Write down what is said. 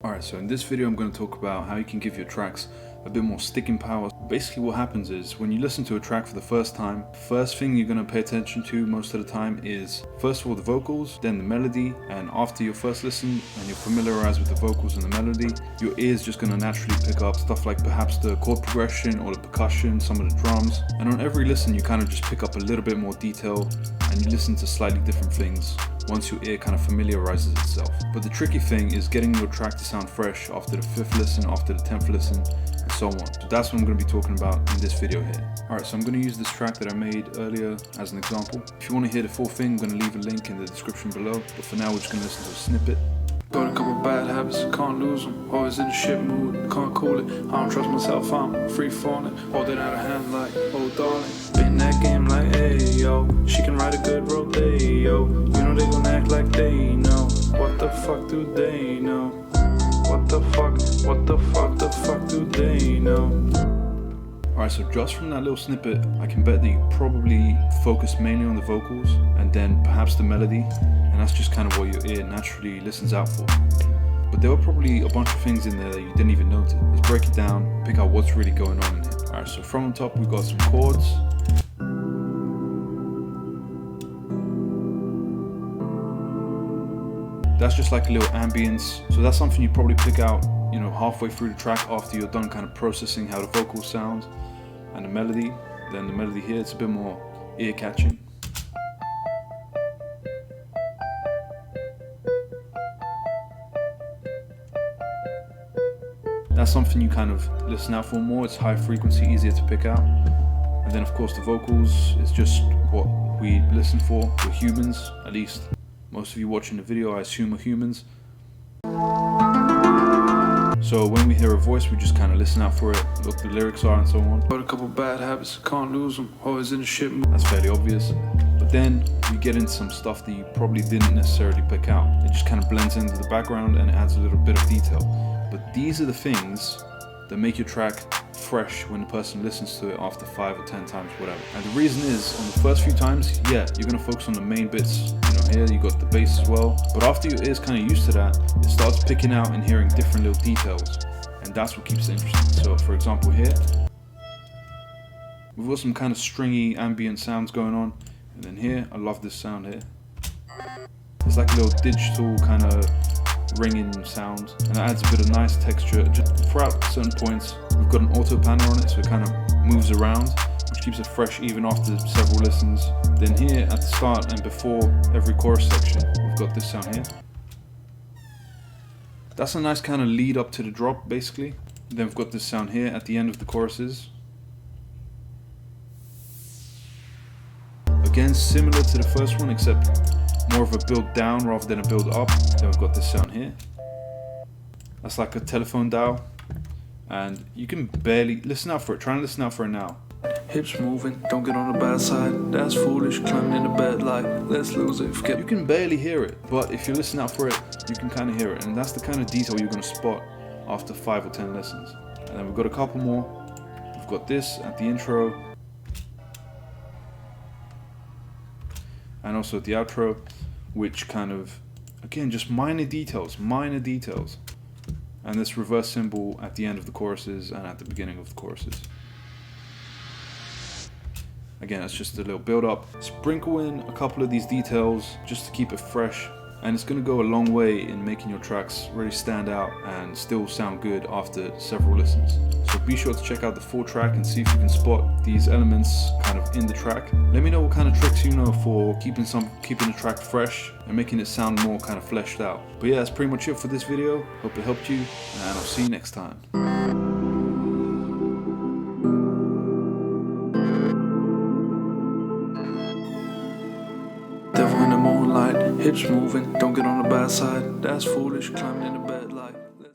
Alright, so in this video I'm going to talk about how you can give your tracks a bit more sticking power. Basically what happens is when you listen to a track for the first time, first thing you're going to pay attention to most of the time is first of all the vocals, then the melody, and after your first listen and you're familiarized with the vocals and the melody, your ear's just going to naturally pick up stuff like perhaps the chord progression or the percussion, some of the drums, and on every listen you kind of just pick up a little bit more detail and you listen to slightly different things once your ear kind of familiarizes itself. But the tricky thing is getting your track to sound fresh after the 5th listen, after the 10th listen, and so on. So that's what I'm going to be talking about in this video here. Alright, so I'm going to use this track that I made earlier as an example. If you want to hear the full thing, I'm going to leave a link in the description below, but for now we're just going to listen to a snippet. Got a couple bad habits, can't lose them. Always in a shit mood, can't call it. I don't trust myself, I'm free falling. Holding out a hand like, oh darling. Been that game like, hey yo. She can write a good roleplay, yo. You know they gon' act like they know. What the fuck do they know? What the fuck do they know? Alright, so just from that little snippet, I can bet that you probably focus mainly on the vocals and then perhaps the melody, and that's just kind of what your ear naturally listens out for. But there were probably a bunch of things in there that you didn't even notice. Let's break it down, pick out what's really going on in here. Alright, so from the top we've got some chords. That's just like a little ambience, so that's something you probably pick out, you know, halfway through the track after you're done kind of processing how the vocals sound and the melody. Then the melody here, it's a bit more ear catching. That's something you kind of listen out for more. It's high frequency, easier to pick out. And then of course the vocals is just what we listen for. We're humans, at least most of you watching the video I assume are humans. So when we hear a voice, we just kind of listen out for it, look what the lyrics are and so on. Got a couple bad habits, can't lose them. Always in a shit mood. That's fairly obvious. But then you get into some stuff that you probably didn't necessarily pick out. It just kind of blends into the background and it adds a little bit of detail. But these are the things that make your track fresh when the person listens to it after 5 or 10 times, whatever. And the reason is, on the first few times, yeah, you're gonna focus on the main bits. You know, here you got the bass as well. But after your ear's kind of used to that, it starts picking out and hearing different little details. And that's what keeps it interesting. So for example here, we've got some kind of stringy ambient sounds going on. And then here, I love this sound here. It's like a little digital kind of ringing sound, and it adds a bit of nice texture. Just throughout certain points, we've got an auto panner on it, so it kind of moves around, which keeps it fresh even after several listens. Then here at the start and before every chorus section, we've got this sound here. That's a nice kind of lead up to the drop, basically. Then we've got this sound here at the end of the choruses. Again, similar to the first one, except more of a build down rather than a build up. Then we've got this sound here. That's like a telephone dial. And you can barely listen out for it. Try and listen out for it now. Hips moving, don't get on the bad side. That's foolish, climbing in the bed like, let's lose it, forget. You can barely hear it, but if you listen out for it, you can kind of hear it. And that's the kind of detail you're going to spot after 5 or 10 listens. And then we've got a couple more. We've got this at the intro. And also at the outro, which kind of, again, just minor details. And this reverse symbol at the end of the choruses and at the beginning of the choruses. Again, it's just a little build up. Sprinkle in a couple of these details just to keep it fresh, and it's going to go a long way in making your tracks really stand out and still sound good after several listens. So be sure to check out the full track and see if you can spot these elements kind of in the track. Let me know what kind of tricks you know for keeping the track fresh and making it sound more kind of fleshed out. But yeah, that's pretty much it for this video. Hope it helped you, and I'll see you next time. Devil in the moonlight, hips moving, don't get on the bad side. That's foolish, climbing in the bed.